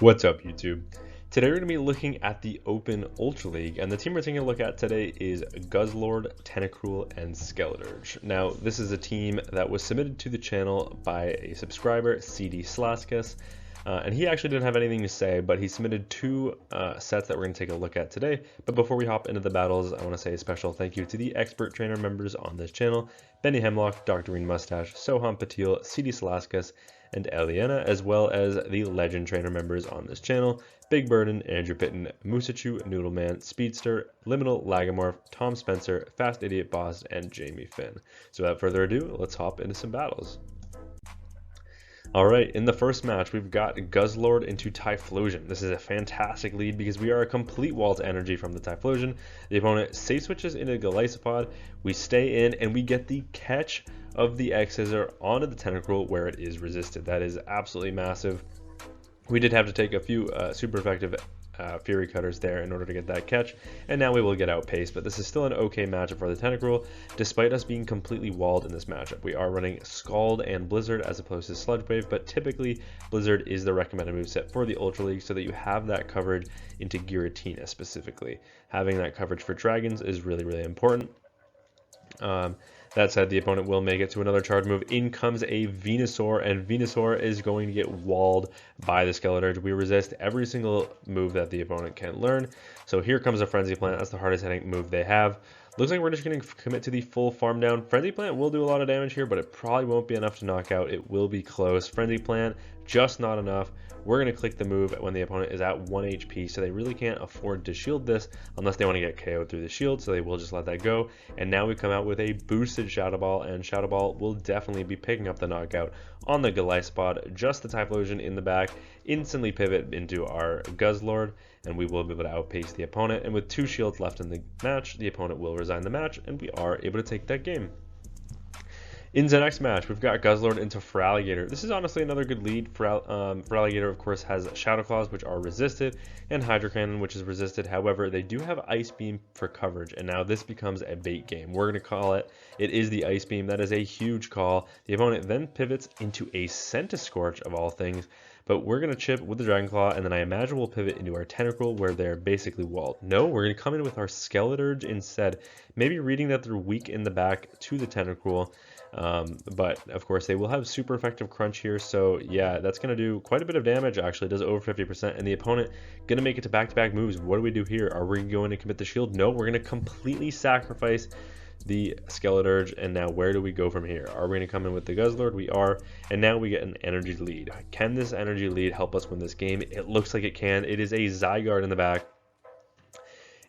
What's up, YouTube? Today we're going to be looking at the Open Ultra League, and the team we're taking a look at today is GUZZLORD, Tentacruel, and Skeledirge. Now, this is a team that was submitted to the channel by a subscriber, CD Slaskus, and he actually didn't have anything to say, but he submitted two sets that we're going to take a look at today. But before we hop into the battles, I want to say a special thank you to the expert trainer members on this channel: Benny Hemlock, Dr. Green Mustache, Soham Patil, CD Slaskus, and Eliana, as well as the legend trainer members on this channel: Big Burden, Andrew Pitten, Musachu, Noodleman, Speedster, Liminal, Lagomorph, Tom Spencer, Fast Idiot Boss, and Jamie Finn. So without further ado, let's hop into some battles. Alright, in the first match, we've got GUZZLORD into Typhlosion. This is a fantastic lead because we are a complete wall to energy from the Typhlosion. The opponent safe switches into Golisopod, we stay in, and we get the catch of the X-Scissor onto the Tentacruel where it is resisted. That is absolutely massive. We did have to take a few super effective Fury Cutters there in order to get that catch, and now we will get outpaced, but this is still an okay matchup for the Tentacruel, despite us being completely walled in this matchup. We are running Scald and Blizzard as opposed to Sludge Wave, but typically Blizzard is the recommended moveset for the Ultra League so that you have that coverage into Giratina specifically. Having that coverage for Dragons is really, really important. That said, the opponent will make it to another charge move. In comes a Venusaur, and Venusaur is going to get walled by the Skeledirge. We resist every single move that the opponent can learn. So here comes a Frenzy Plant. That's the hardest hitting move they have. Looks like we're just going to commit to the full farm down. Frenzy Plant will do a lot of damage here, but it probably won't be enough to knock out. It will be close. Frenzy Plant, just not enough. We're going to click the move when the opponent is at 1 HP, so they really can't afford to shield this unless they want to get KO'd through the shield, so they will just let that go. And now we come out with a boosted Shadow Ball, and Shadow Ball will definitely be picking up the knockout on the Golisopod. Just the Typhlosion in the back, instantly pivot into our GUZZLORD, and we will be able to outpace the opponent. And with 2 shields left in the match, the opponent will resign the match, and we are able to take that game. In the next match, we've got GUZZLORD into Feraligatr. This is honestly another good lead. Feraligatr, of course, has Shadow Claws, which are resisted, and Hydro Cannon, which is resisted. However, they do have Ice Beam for coverage, and now this becomes a bait game. We're going to call it. It is the Ice Beam. That is a huge call. The opponent then pivots into a Centiskorch, of all things, but we're going to chip with the Dragon Claw, and then I imagine we'll pivot into our Tentacruel, where they're basically walled. No, we're going to come in with our Skeledirge instead, maybe reading that they're weak in the back to the Tentacruel. But of course they will have super effective crunch here, so yeah, that's going to do quite a bit of damage. Actually, it does over 50%, and the opponent going to make it to back-to-back moves. What do we do here? Are we going to commit the shield? No, we're going to completely sacrifice the Skeledirge, and now where do we go from here? Are we going to come in with the GUZZLORD? We are, and now we get an energy lead. Can this energy lead help us win this game? It looks like it can. It is a Zygarde in the back.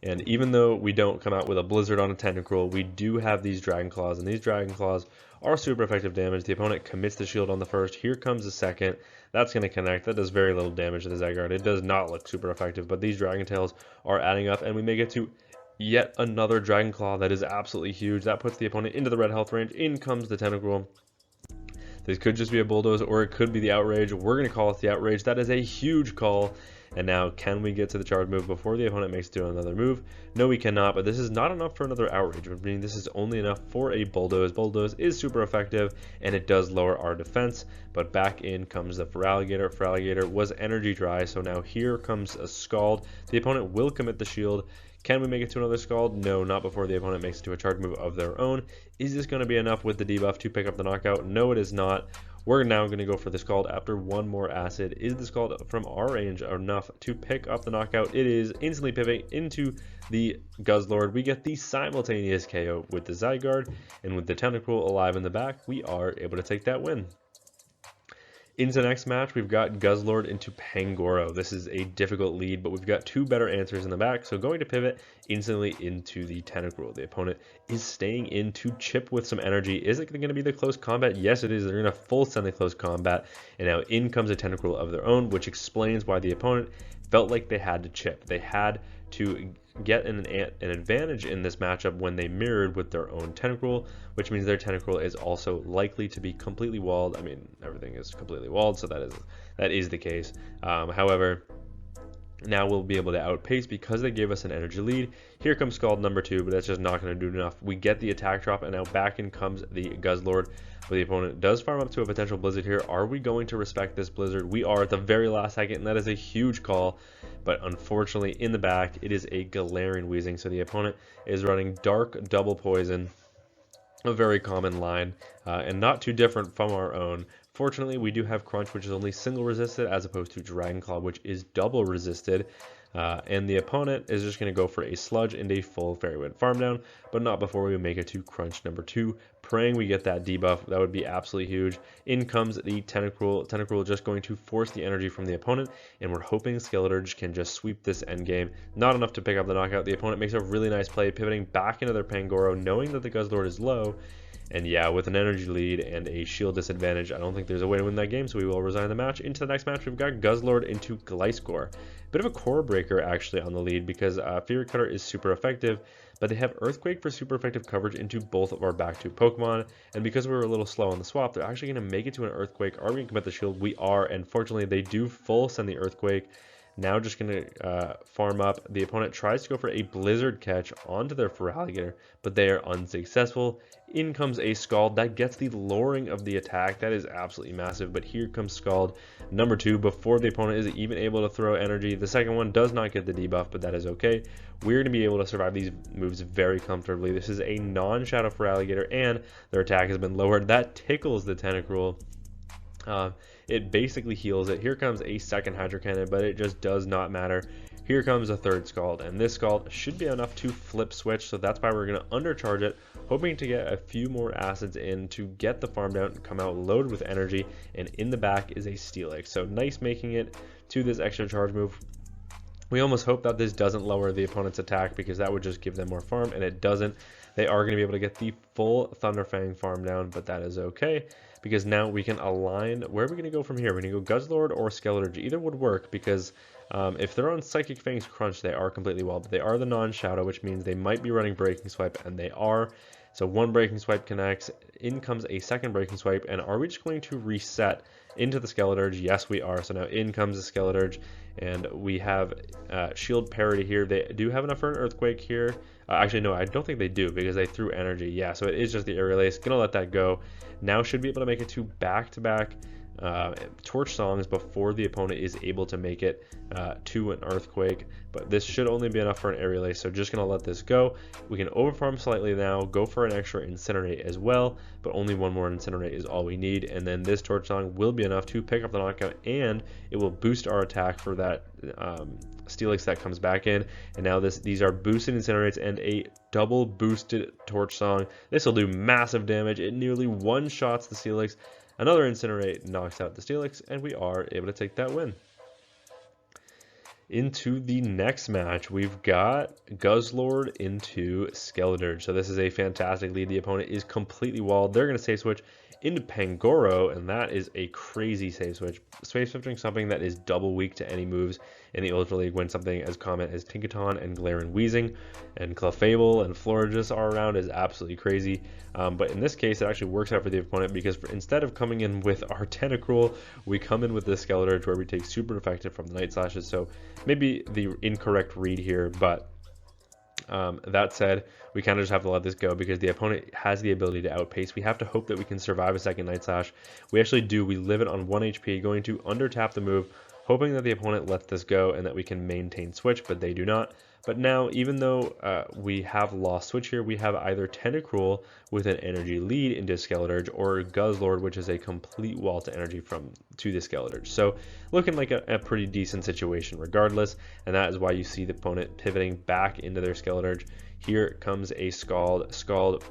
And even though we don't come out with a Blizzard on a Tentacruel, we do have these Dragon Claws, and these Dragon Claws are super effective damage. The opponent commits the shield on the first. Here comes the second. That's going to connect. That does very little damage to the Zygarde. It does not look super effective, but these Dragon Tails are adding up, and we make it to yet another Dragon Claw that is absolutely huge. That puts the opponent into the red health range. In comes the Tentacruel. This could just be a Bulldoze, or it could be the Outrage. We're going to call it the Outrage. That is a huge call. And now, can we get to the charge move before the opponent makes it to another move? No, we cannot, but this is not enough for another Outrage, meaning this is only enough for a Bulldoze. Bulldoze is super effective, and it does lower our defense, but back in comes the Feraligatr. Feraligatr was energy dry, so now here comes a Scald. The opponent will commit the shield. Can we make it to another Scald? No, not before the opponent makes it to a charge move of their own. Is this going to be enough with the debuff to pick up the knockout? No, it is not. We're now going to go for the Scald after one more acid. Is the Scald from our range enough to pick up the knockout? It is. Instantly pivot into the GUZZLORD. We get the simultaneous KO with the Zygarde, and with the Tentacruel alive in the back, we are able to take that win. Into the next match, we've got GUZZLORD into Pangoro. This is a difficult lead, but we've got two better answers in the back, so going to pivot instantly into the Tentacruel. The opponent is staying in to chip with some energy. Is it going to be the close combat? Yes, it is. They're going to full send the close combat, and now in comes a Tentacruel of their own, which explains why the opponent felt like they had to chip. They had to get an advantage in this matchup when they mirrored with their own Tentacruel, which means their Tentacruel is also likely to be completely walled. I mean, everything is completely walled, so that is the case. However, Now we'll be able to outpace because they gave us an energy lead. Here comes Scald number 2, but that's just not going to do enough. We get the attack drop, and now back in comes the Guzzlord. But the opponent does farm up to a potential Blizzard here. Are we going to respect this Blizzard? We are at the very last second, and that is a huge call. But unfortunately, in the back, it is a Galarian Wheezing. So the opponent is running Dark Double Poison, a very common line, and not too different from our own. Fortunately, we do have Crunch, which is only single resisted, as opposed to Dragon Claw, which is double resisted. And the opponent is just going to go for a Sludge and a full Fairy Wind farm down, but not before we make it to Crunch number 2. Praying we get that debuff. That would be absolutely huge. In comes the Tentacruel. Tentacruel just going to force the energy from the opponent, and we're hoping Skeleturge can just sweep this endgame. Not enough to pick up the knockout. The opponent makes a really nice play, pivoting back into their Pangoro, knowing that the Guzzlord is low. And yeah, with an energy lead and a shield disadvantage, I don't think there's a way to win that game, so we will resign the match. Into the next match, we've got Guzzlord into Gliscor. Bit of a core breaker, actually, on the lead, because Fury Cutter is super effective, but they have Earthquake for super effective coverage into both of our back two Pokemon, and because we were a little slow on the swap, they're actually going to make it to an Earthquake. Are we going to commit the shield? We are, and fortunately, they do full send the Earthquake. Now just going to farm up. The opponent tries to go for a Blizzard catch onto their Feraligatr, but they are unsuccessful. In comes a Scald. That gets the lowering of the attack. That is absolutely massive, but here comes Scald number 2 before the opponent is even able to throw energy. The second one does not get the debuff, but that is okay. We're going to be able to survive these moves very comfortably. This is a non-Shadow Feraligatr, and their attack has been lowered. That tickles the Tentacruel. It basically heals it. Here comes a second Hydro Cannon, but it just does not matter. Here comes a third Scald, and this Scald should be enough to flip switch, so that's why we're going to undercharge it, hoping to get a few more acids in to get the farm down, come out loaded with energy, and in the back is a Steelix. So nice making it to this extra charge move. We almost hope that this doesn't lower the opponent's attack, because that would just give them more farm, and it doesn't. They are going to be able to get the full Thunderfang farm down, but that is okay, because now we can align. Where are we going to go from here? We're going to go Guzzlord or Skeleturge. Either would work, because if they're on Psychic Fang's Crunch, they are completely well, but they are the non-Shadow, which means they might be running Breaking Swipe, and they are. So one Breaking Swipe connects, in comes a second Breaking Swipe, and are we just going to reset into the Skeleturge? Yes, we are. So now in comes the Skeleturge, and we have shield parity here. They do have enough for an Earthquake here. Actually, no, I don't think they do, because they threw energy. Yeah, so it is just the Aerial Ace. Gonna let that go. Now should be able to make it to back-to-back Torch Songs before the opponent is able to make it to an Earthquake, but this should only be enough for an Aerial Ace, so just gonna let this go. We can overfarm slightly now, go for an extra Incinerate as well, but only one more Incinerate is all we need, and then this Torch Song will be enough to pick up the knockout, and it will boost our attack for that Steelix that comes back in. And now these are boosted Incinerates and a double boosted Torch Song. This will do massive damage. It nearly one-shots the Steelix. Another Incinerate knocks out the Steelix, and we are able to take that win. Into the next match, we've got Guzzlord into Skeleturge. So this is a fantastic lead. The opponent is completely walled. They're going to save switch into Pangoro, and that is a crazy save switch. Save switching something that is double weak to any moves in the Ultra League when something as common as Tinkaton and Galarian Wheezing and Clefable and Florges are around is absolutely crazy. But in this case, it actually works out for the opponent, because instead of coming in with our Tentacruel, we come in with the Skeleturge, where we take super effective from the Night Slashes. So maybe the incorrect read here, but that said, we kind of just have to let this go, because the opponent has the ability to outpace. We have to hope that we can survive a second Night Slash. We actually do. We live it on 1 HP, going to under-tap the move, hoping that the opponent lets this go and that we can maintain switch, but they do not. But now, even though we have lost switch here, we have either Tentacruel with an energy lead into Skeleturge, or Guzzlord, which is a complete wall to energy to the Skeleturge. So looking like a pretty decent situation regardless, and that is why you see the opponent pivoting back into their Skeleturge. Here comes a Scald. Scald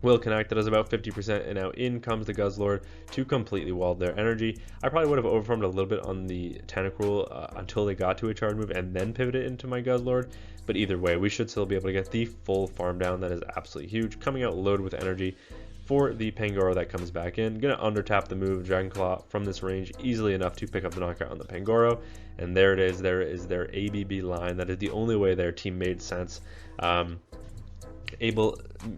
will connect. That is about 50%, and now in comes the Guzzlord to completely wall their energy. I probably would have overfarmed a little bit on the Tentacruel until they got to a charge move, and then pivoted into my Guzzlord, but either way, we should still be able to get the full farm down. That is absolutely huge. Coming out loaded with energy for the Pangoro that comes back in. Gonna under tap the move Dragon Claw from this range easily enough to pick up the knockout on the Pangoro, and there it is. There is their ABB line. That is the only way their team made sense.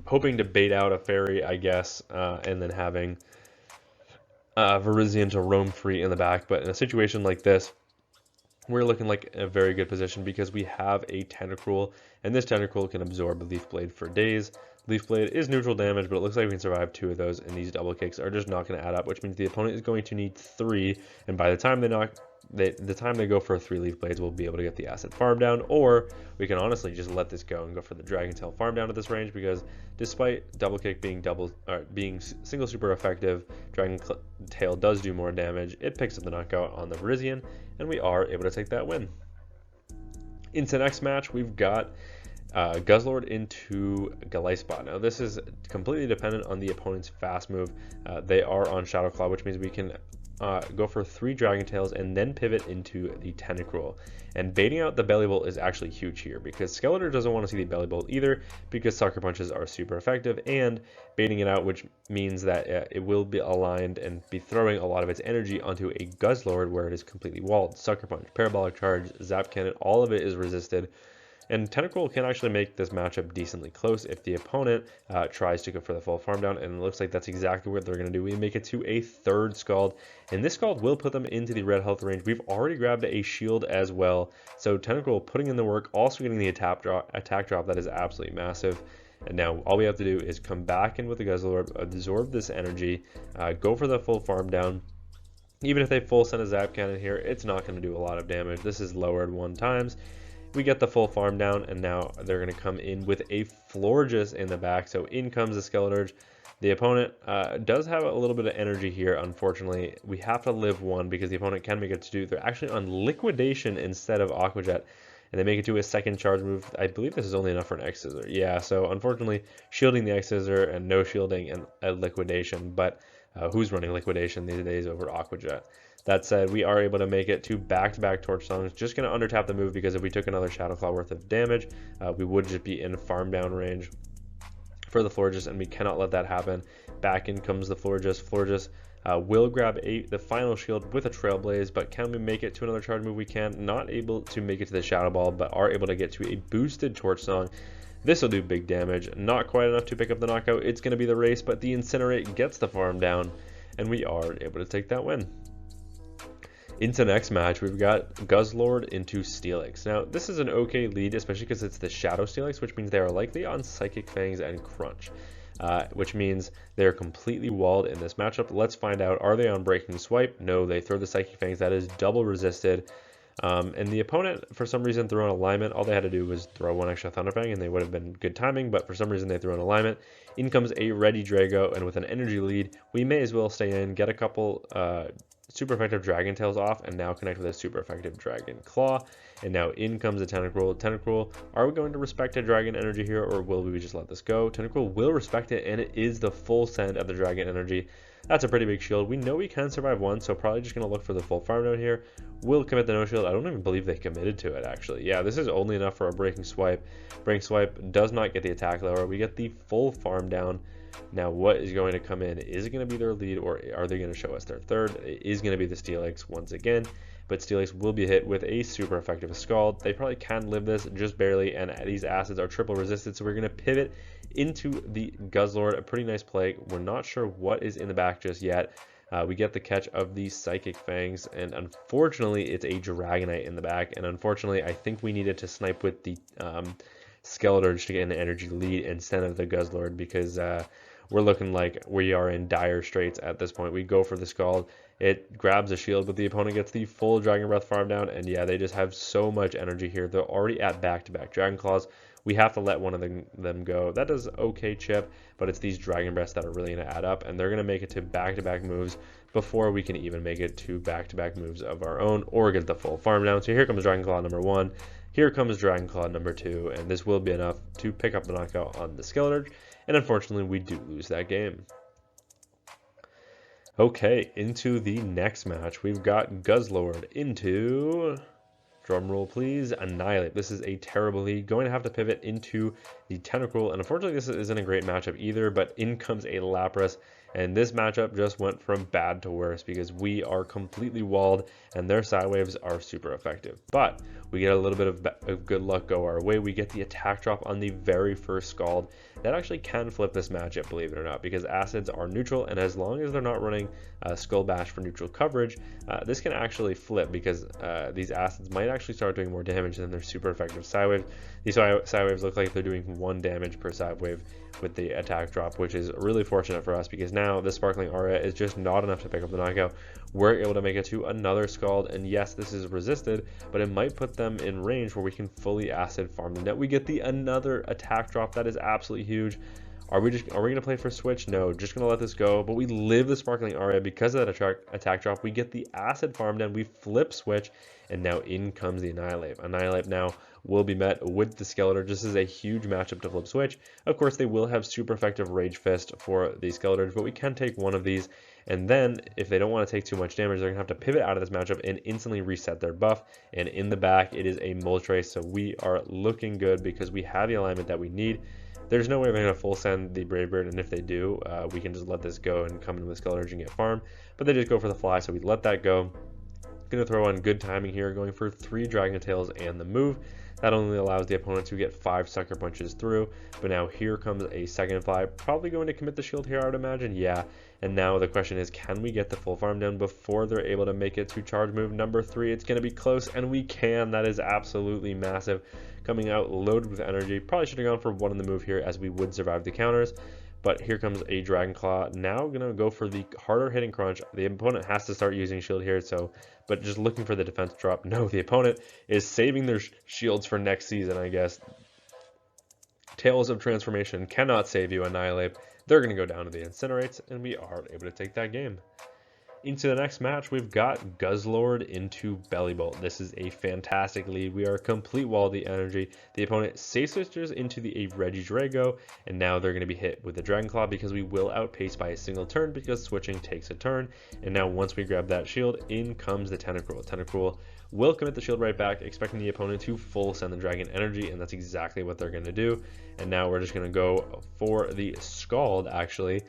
Hoping to bait out a fairy, I guess, and then having Virizion to roam free in the back. But in a situation like this, we're looking like a very good position because we have a Tentacruel, and this Tentacruel can absorb a Leaf Blade for days. Leaf Blade is neutral damage, but it looks like we can survive 2 of those, and these double kicks are just not going to add up, which means the opponent is going to need 3, and by the time they go for 3 Leaf Blades, we'll be able to get the asset farm down, or we can honestly just let this go and go for the Dragon Tail farm down at this range, because despite double kick being single super effective, Dragon Tail does do more damage. It picks up the knockout on the Virizion, and we are able to take that win. Into next match, we've got GUZZLORD into GUZZLORD. Now this is completely dependent on the opponent's fast move. They are on Shadow Claw, which means we can go for 3 Dragon Tails and then pivot into the Tentacruel. And baiting out the Belly Bolt is actually huge here, because Skeletor doesn't want to see the Belly Bolt either, because Sucker Punches are super effective, and baiting it out, which means that it will be aligned and be throwing a lot of its energy onto a GUZZLORD where it is completely walled. Sucker Punch, Parabolic Charge, Zap Cannon, all of it is resisted. And Tentacruel can actually make this matchup decently close if the opponent tries to go for the full farm down, and it looks like that's exactly what they're going to do. We make it to a 3rd Scald, and this Scald will put them into the red health range. We've already grabbed a shield as well, so Tentacruel putting in the work, also getting the attack drop that is absolutely massive. And now all we have to do is come back in with the GUZZLORD, absorb this energy, go for the full farm down. Even if they full send a Zap Cannon here, it's not going to do a lot of damage. This is lowered 1 times. We get the full farm down, and now they're going to come in with a Florges in the back. So in comes the Skeletor. The opponent does have a little bit of energy here. Unfortunately, we have to live 1 because the opponent can make it to 2. They're actually on Liquidation instead of Aqua Jet, and they make it to a 2nd charge move. I believe this is only enough for an X-Scissor. Yeah, so unfortunately, shielding the X-Scissor and no shielding and a Liquidation, but who's running Liquidation these days over Aqua Jet? That said, we are able to make it to back-to-back Torch Songs. Just going to under-tap the move, because if we took another Shadow Claw worth of damage, we would just be in farm down range for the Florges, and we cannot let that happen. Back in comes the Florges. Florges will grab the final shield with a Trailblaze, but can we make it to another charge move? We can. Not able to make it to the Shadow Ball, but are able to get to a boosted Torch Song. This will do big damage. Not quite enough to pick up the knockout. It's going to be the race, but the Incinerate gets the farm down, and we are able to take that win. Into next match, we've got GUZZLORD into Steelix. Now, this is an okay lead, especially because it's the Shadow Steelix, which means they are likely on Psychic Fangs and Crunch, which means they're completely walled in this matchup. Let's find out. Are they on Breaking Swipe? No, they throw the Psychic Fangs. That is double resisted. And the opponent, for some reason, threw an alignment. All they had to do was throw 1 extra Thunderfang, and they would have been good timing, but for some reason, they threw an alignment. In comes a Ready Drago, and with an energy lead, we may as well stay in, get a couple super effective Dragon Tails off, and now connect with a super effective Dragon Claw. And now in comes a Tentacruel. Tentacruel, are we going to respect a Dragon Energy here, or will we just let this go? Tentacruel will respect it, and it is the full send of the Dragon Energy. That's a pretty big shield. We know we can survive 1, so probably just going to look for the full farm down here. We'll commit the no shield. I don't even believe they committed to it, actually. Yeah, this is only enough for a Breaking Swipe. Breaking Swipe does not get the attack lower. We get the full farm down. Now, what is going to come in? Is it going to be their lead, or are they going to show us their 3rd? It is going to be the Steelix once again, but Steelix will be hit with a super effective Scald. They probably can live this just barely, and these acids are triple resisted, so we're going to pivot into the GUZZLORD. A pretty nice play. We're not sure what is in the back just yet. We get the catch of the Psychic Fangs, and unfortunately, it's a Dragonite in the back, and unfortunately, I think we needed to snipe with the Skeletor to get an energy lead instead of the GUZZLORD, because we're looking like we are in dire straits at this point. We go for the Scald, it grabs a shield, but the opponent gets the full Dragon Breath farm down, and yeah, they just have so much energy here. They're already at back-to-back Dragon Claws. We have to let one of them go. That does okay chip, but it's these Dragon Breaths that are really going to add up, and they're going to make it to back-to-back moves before we can even make it to back-to-back moves of our own or get the full farm down. So here comes Dragon Claw number 1. Here comes Dragon Claw number 2, and this will be enough to pick up the knockout on the Skeletor, and unfortunately we do lose that game. Okay, into the next match, we've got GUZZLORD into, drumroll please, Annihilate. This is a terrible lead, going to have to pivot into the Tentacruel, and unfortunately this isn't a great matchup either, but in comes a Lapras, and this matchup just went from bad to worse because we are completely walled and their side waves are super effective. But we get a little bit of good luck go our way. We get the attack drop on the very first Scald. that actually can flip this matchup, believe it or not, because acids are neutral, and as long as they're not running Skull Bash for neutral coverage, this can actually flip, because these acids might actually start doing more damage than their super effective psi waves. These psi waves look like they're doing 1 damage per psi wave with the attack drop, which is really fortunate for us, because now the Sparkling Aura is just not enough to pick up the knockout. We're able to make it to another Scald, and yes, this is resisted, but it might put them in range where we can fully acid farm them. Now we get another attack drop. That is absolutely huge. Are we gonna play for switch? No, just gonna let this go. But we live the Sparkling Aria because of that attack drop. We get the acid farm down. We flip switch, and now in comes the Annihilate. Annihilate now will be met with the Skeletor. Just as a huge matchup to flip switch. Of course, they will have super effective Rage Fist for the Skeletors, but we can take one of these. And then, if they don't want to take too much damage, they're going to have to pivot out of this matchup and instantly reset their buff. And in the back, it is a Moltres, so we are looking good because we have the alignment that we need. There's no way they're going to full send the Brave Bird, and if they do, we can just let this go and come in with Skeletor and get farm. But they just go for the fly, so we let that go. Going to throw on good timing here, going for 3 Dragon Tails and the move. That only allows the opponent to get 5 Sucker Punches through, but now here comes a second fly. Probably going to commit the shield here, I would imagine, yeah. And now the question is, can we get the full farm down before they're able to make it to charge move number 3? It's going to be close, and we can. That is absolutely massive. Coming out loaded with energy. Probably should have gone for 1 in the move here, as we would survive the counters. But here comes a Dragon Claw. Now going to go for the harder hitting crunch. The opponent has to start using shield here, but just looking for the defense drop. No, the opponent is saving their shields for next season, I guess. Tales of Transformation cannot save you, Annihilate. They're going to go down to the Incinerates, and we are able to take that game. Into the next match, we've got GUZZLORD into Bellybolt. This is a fantastic lead. We are complete wall the energy. The opponent safe switches into the Regidrago, and now they're going to be hit with the Dragon Claw because we will outpace by a single turn because switching takes a turn. And now once we grab that shield, in comes the Tentacruel. Tentacruel will commit the shield right back, expecting the opponent to full send the Dragon Energy, and that's exactly what they're going to do. And now we're just going to go for the Scald, actually.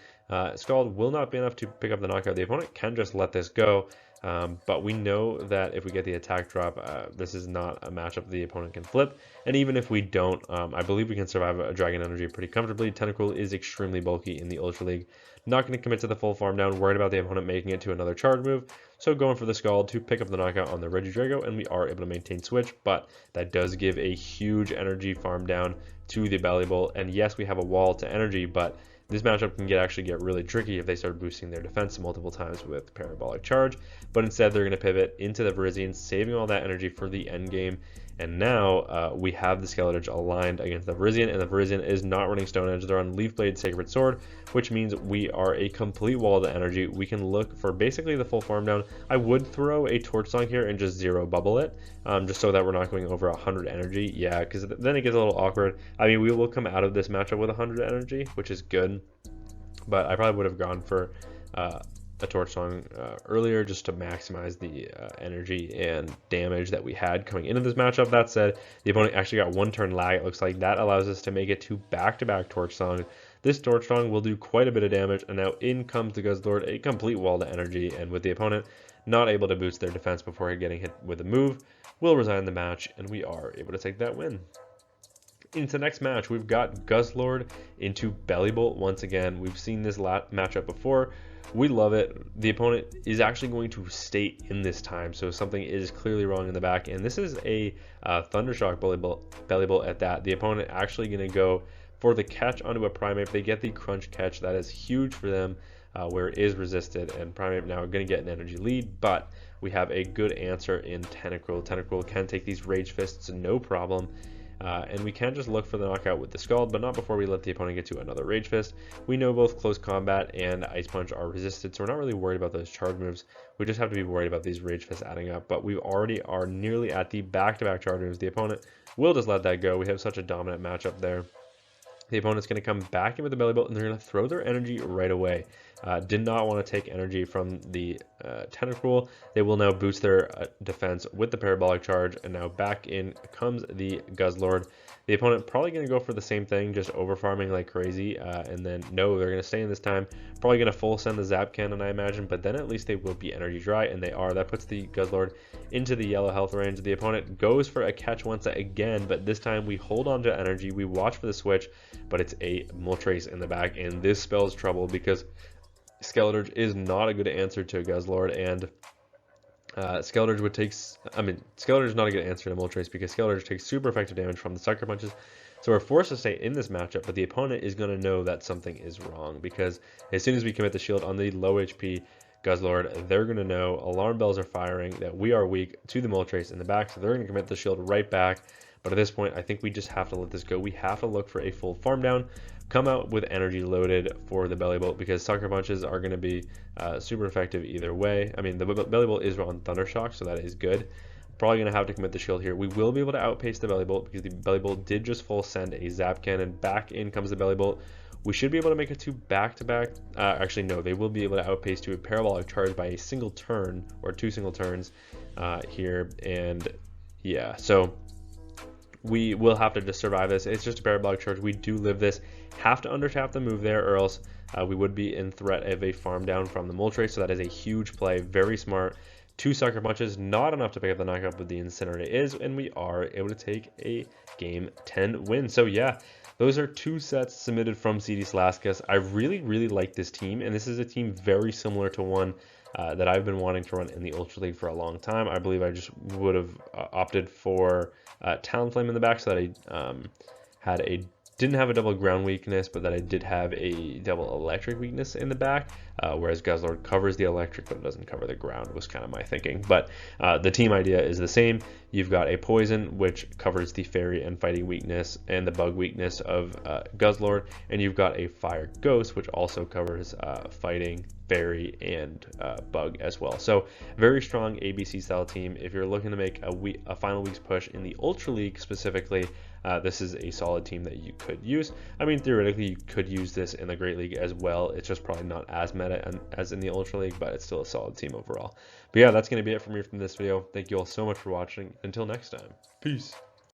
Scald will not be enough to pick up the knockout. The opponent can just let this go, but we know that if we get the attack drop, this is not a matchup the opponent can flip. And even if we don't, I believe we can survive a Dragon Energy pretty comfortably. Tentacruel is extremely bulky in the Ultra League. Not going to commit to the full farm down, worried about the opponent making it to another charge move. So going for the Scald to pick up the knockout on the Regidrago, and we are able to maintain switch, but that does give a huge energy farm down to the Bellybolt. And yes, we have a wall to energy, but this matchup can actually get really tricky if they start boosting their defense multiple times with Parabolic Charge, but instead they're going to pivot into the Virizion, saving all that energy for the end game. And now we have the Skeletor aligned against the Virizion, and the Virizion is not running Stone Edge. They're on Leaf Blade Sacred Sword, which means we are a complete wall to energy. We can look for basically the full farm down. I would throw a Torch Song here and just 0 bubble it, just so that we're not going over 100 energy. Yeah, because then it gets a little awkward. I mean, we will come out of this matchup with 100 energy, which is good, but I probably would have gone for a Torch Song earlier just to maximize the energy and damage that we had coming into this matchup. That said, the opponent actually got 1 turn lag. It looks like that allows us to make it to back-to-back Torch Song. This Torch Song will do quite a bit of damage, and now in comes the GUZZLORD, a complete wall to energy, and with the opponent not able to boost their defense before getting hit with a move, will resign the match, and we are able to take that win. Into the next match, we've got GUZZLORD into Bellybolt once again. We've seen this matchup before. We love it. The opponent is actually going to stay in this time, so something is clearly wrong in the back. And this is a Thundershock Bellybolt at that. The opponent actually going to go for the catch onto a Primeape. They get the Crunch catch. That is huge for them, where it is resisted. And Primeape now going to get an energy lead, but we have a good answer in Tentacruel. Tentacruel can take these Rage Fists, no problem. And we can just look for the knockout with the Scald, but not before we let the opponent get to another Rage Fist. We know both Close Combat and Ice Punch are resisted, so we're not really worried about those charge moves. We just have to be worried about these Rage Fists adding up, but we already are nearly at the back-to-back charge moves. The opponent will just let that go. We have such a dominant matchup there. The opponent's going to come back in with the Bellybolt, and they're going to throw their energy right away. Did not want to take energy from the Tentacruel. They will now boost their defense with the Parabolic Charge, and now back in comes the GUZZLORD. The opponent probably going to go for the same thing, just over farming like crazy, and then no, they're going to stay in this time. Probably going to full send the Zap Cannon, I imagine, but then at least they will be energy dry, and they are. That puts the GUZZLORD into the yellow health range. The opponent goes for a catch once again, but this time we hold on to energy. We watch for the switch. but it's a Moltres in the back, and this spells trouble because Skeletorge is not a good answer to a Guzzlord, and Skeletorge would take, Skeletorge is not a good answer to Moltres because Skeletorge takes super effective damage from the Sucker Punches. So we're forced to stay in this matchup, but the opponent is going to know that something is wrong because as soon as we commit the shield on the low HP Guzzlord, they're going to know alarm bells are firing, that we are weak to the Moltres in the back, so they're going to commit the shield right back. But at this point, I think we just have to let this go. We have to look for a full farm down, come out with energy loaded for the belly bolt because Sucker Punches are going to be super effective either way. I mean, the belly bolt is on Thundershock, so that is good. Probably going to have to commit the shield here. We will be able to outpace the belly bolt because the belly bolt did just full send a zap cannon. Back in comes the belly bolt. We should be able to make it to back-to-back. Actually, no, they will be able to outpace to a parabolic charge by a single turn or 2 single turns here. And yeah, so we will have to just survive this. It's just a parabolic charge. We do live this. Have to undertap the move there, or else we would be in threat of a farm down from the Moltres. So that is a huge play. Very smart. 2 Sucker Punches, not enough to pick up the knockup, but the Incinerate is, and we are able to take a game 10 win. So yeah, those are 2 sets submitted from CD Slaskus. I really like this team, and this is a team very similar to one that I've been wanting to run in the Ultra League for a long time. I believe I just would have opted for Talonflame in the back so that I didn't have a double ground weakness, but that I did have a double electric weakness in the back, whereas Guzzlord covers the electric but it doesn't cover the ground, was kind of my thinking. But the team idea is the same. You've got a poison, which covers the fairy and fighting weakness and the bug weakness of Guzzlord, and you've got a fire ghost, which also covers fighting, fairy, and bug as well. So very strong ABC style team. If you're looking to make a final week's push in the Ultra League specifically, this is a solid team that you could use. I mean, theoretically, you could use this in the Great League as well. It's just probably not as meta as in the Ultra League, but it's still a solid team overall. But yeah, that's going to be it from me from this video. Thank you all so much for watching. Until next time, peace.